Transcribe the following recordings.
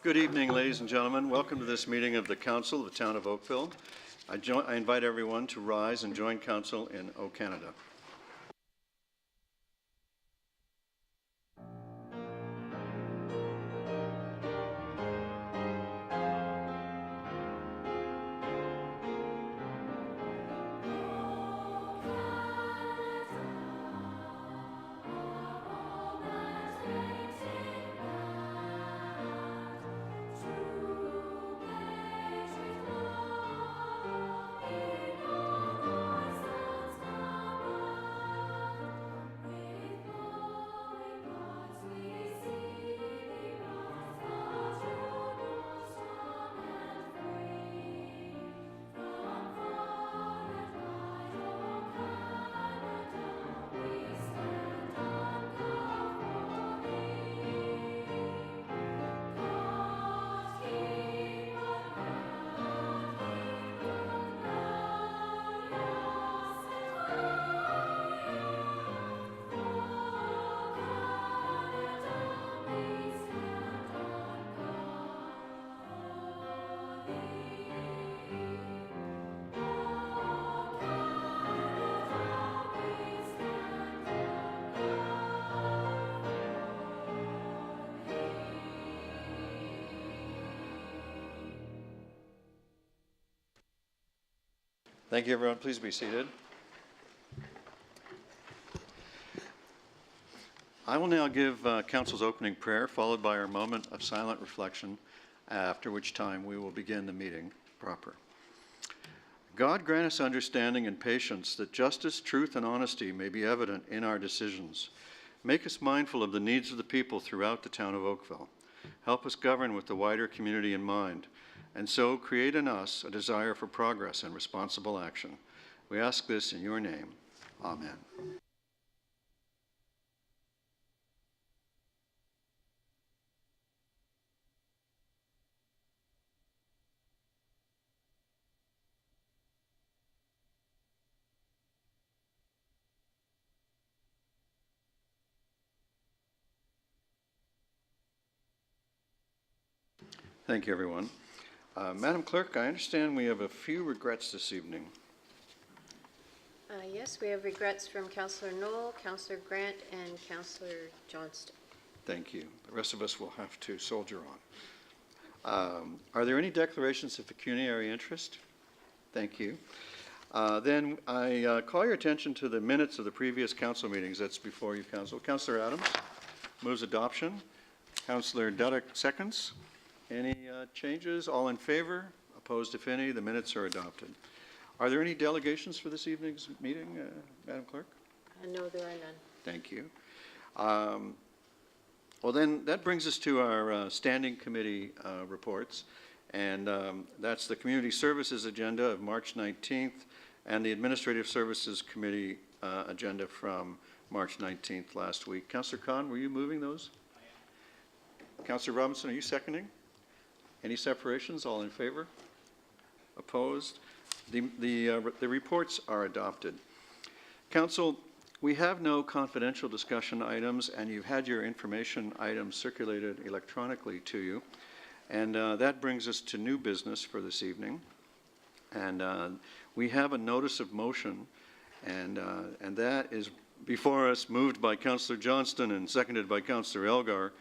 Good evening, ladies and gentlemen. Welcome to this meeting of the Council of the Town of Oakville. I invite everyone to rise and join Council in O Canada. Thank you, everyone. Please be seated. I will now give Council's opening prayer, followed by our moment of silent reflection, after which time we will begin the meeting proper. God grant us understanding and patience that justice, truth, and honesty may be evident in our decisions. Make us mindful of the needs of the people throughout the town of Oakville. Help us govern with the wider community in mind, and so create in us a desire for progress and responsible action. We ask this in your name. Amen. Thank you, everyone. Madam Clerk, I understand we have a few regrets this evening. Yes, we have regrets from Councillor Knoll, Councillor Grant, and Councillor Johnston. Thank you. The rest of us will have to soldier on. Are there any declarations of pecuniary interest? Thank you. Then I call your attention to the minutes of the previous council meetings. That's before you, Council. Councillor Adams moves adoption. Councillor Dudek seconds. Any changes? All in favor? Opposed, if any? The minutes are adopted. Are there any delegations for this evening's meeting, Madam Clerk? No, there are none. Thank you. Well, then that brings us to our standing committee reports, and that's the Community Services agenda of March 19th and the Administrative Services Committee agenda from March 19th last week. Councillor Khan, were you moving those? I am. Councillor Robinson, are you seconding? Any separations? All in favor? Opposed? The reports are adopted. Council, we have no confidential discussion items, and you've had your information items circulated electronically to you. And that brings us to new business for this evening. And we have a notice of motion, and that is before us, moved by Councillor Johnston and seconded by Councillor Elgar.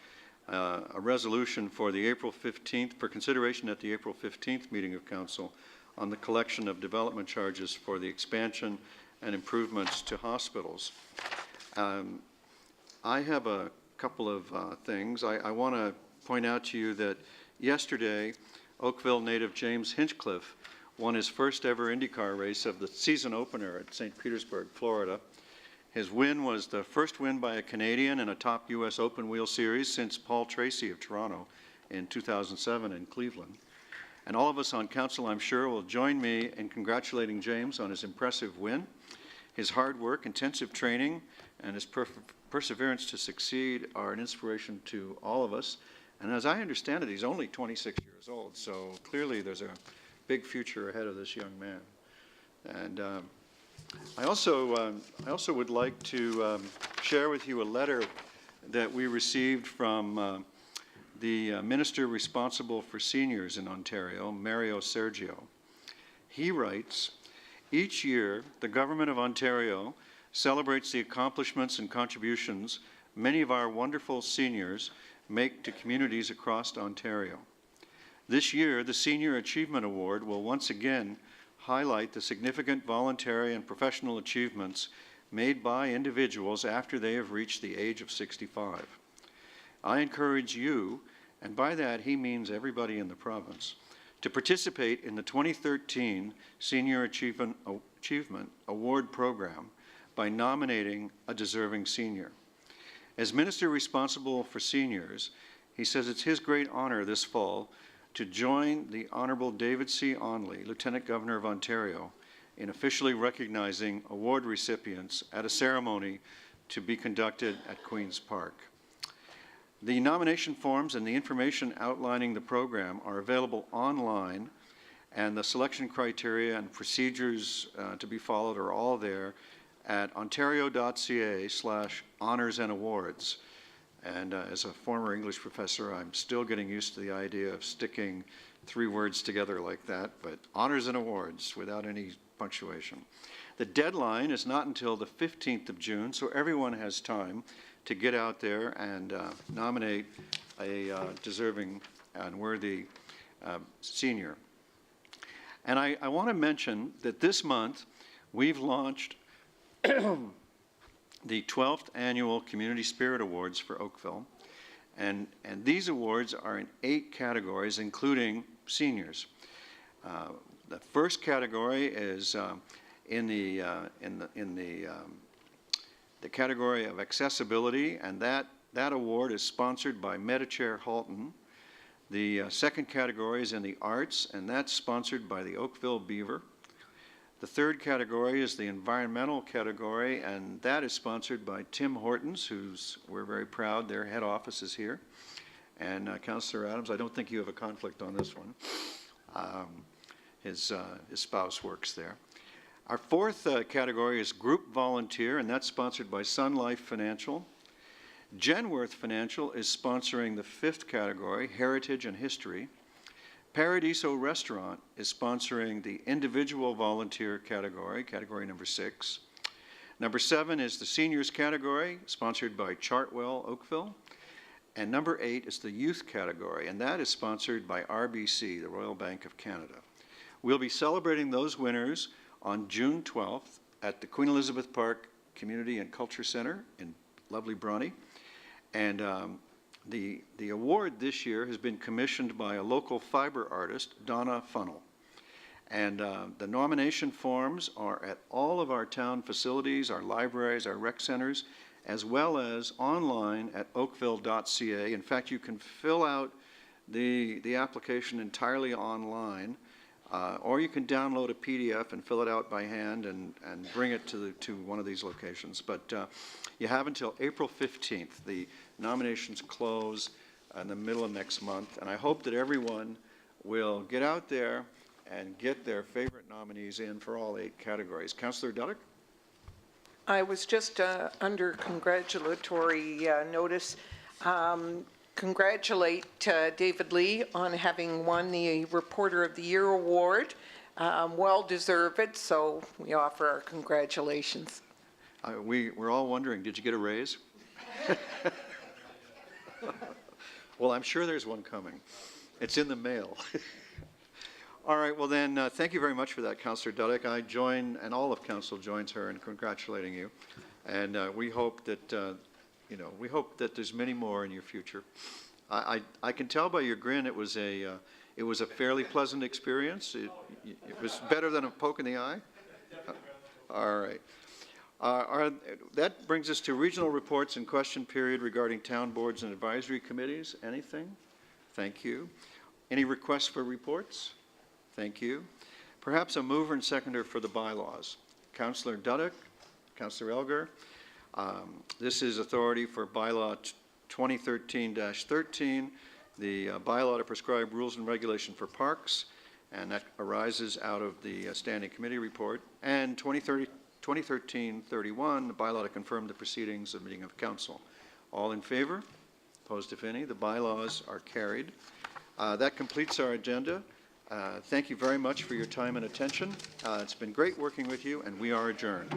A resolution for the April 15th, for consideration at the April 15th meeting of Council on the collection of development charges for the expansion and improvements to hospitals. I have a couple of things. I want to point out to you that yesterday, Oakville native James Hinchcliffe won his first ever IndyCar race of the season opener at St. Petersburg, Florida. His win was the first win by a Canadian in a top U.S. open wheel series since Paul Tracy of Toronto in 2007 in Cleveland. And all of us on council, I'm sure, will join me in congratulating James on his impressive win. His hard work, intensive training, and his perseverance to succeed are an inspiration to all of us. And as I understand it, he's only 26 years old, so clearly there's a big future ahead of this young man. And I also would like to share with you a letter that we received from the minister responsible for seniors in Ontario, Mario Sergio. He writes, each year, the Government of Ontario celebrates the accomplishments and contributions many of our wonderful seniors make to communities across Ontario. This year, the Senior Achievement Award will once again highlight the significant voluntary and professional achievements made by individuals after they have reached the age of 65. I encourage you, and by that he means everybody in the province, to participate in the 2013 Senior Achievement Award Program by nominating a deserving senior. As Minister responsible for seniors, he says it's his great honor this fall to join the Honourable David C. Onley, Lieutenant Governor of Ontario, in officially recognizing award recipients at a ceremony to be conducted at Queen's Park. The nomination forms and the information outlining the program are available online, and the selection criteria and procedures to be followed are all there at ontario.ca/honors and awards. And as a former English professor, I'm still getting used to the idea of sticking 3 words together like that, but honors and awards without any punctuation. The deadline is not until the 15th of June, so everyone has time to get out there and nominate a deserving and worthy senior. And I want to mention that this month we've launched the 12th Annual Community Spirit Awards for Oakville. And these awards are in 8 categories, including seniors. The first category is in the category of accessibility, and that award is sponsored by Medichair Halton. The second category is in the arts, and that's sponsored by the Oakville Beaver. The third category is the environmental category, and that is sponsored by Tim Hortons, we're very proud, their head office is here. And Councillor Adams, I don't think you have a conflict on this one. His spouse works there. Our fourth category is group volunteer, and that's sponsored by Sun Life Financial. Genworth Financial is sponsoring the 5th category, heritage and history. Paradiso Restaurant is sponsoring the individual volunteer category, category number 6. Number 7 is the seniors category, sponsored by Chartwell Oakville. And number 8 is the youth category, and that is sponsored by RBC, the Royal Bank of Canada. We'll be celebrating those winners on June 12th at the Queen Elizabeth Park Community and Culture Center in lovely Bronte. And the award this year has been commissioned by a local fiber artist, Donna Funnel. And the nomination forms are at all of our town facilities, our libraries, our rec centers, as well as online at oakville.ca. In fact, you can fill out the application entirely online, or you can download a PDF and fill it out by hand and bring it to one of these locations. But you have until April 15th. The nominations close in the middle of next month, and I hope that everyone will get out there and get their favorite nominees in for all 8 categories. Councillor Duddick? I was just under congratulatory notice. Congratulate David Lee on having won the Reporter of the Year award. Well deserved, so we offer our congratulations. We're all wondering, did you get a raise? Well, I'm sure there's one coming. It's in the mail. All right, well then, thank you very much for that, Councillor Duddick. I join, and all of Council joins her in congratulating you. And we hope that, we hope that there's many more in your future. I can tell by your grin it was a fairly pleasant experience. It was better than a poke in the eye. All right. That brings us to regional reports and question period regarding town boards and advisory committees. Anything? Thank you. Any requests for reports? Thank you. Perhaps a mover and seconder for the bylaws. Councillor Duddick, Councillor Elgar. This is authority for bylaw 2013-13, the bylaw to prescribe rules and regulation for parks, and that arises out of the standing committee report, and 2013-31, the bylaw to confirm the proceedings of meeting of council. All in favor? opposed if any. The bylaws are carried. That completes our agenda. Thank you very much for your time and attention. It's been great working with you, and we are adjourned.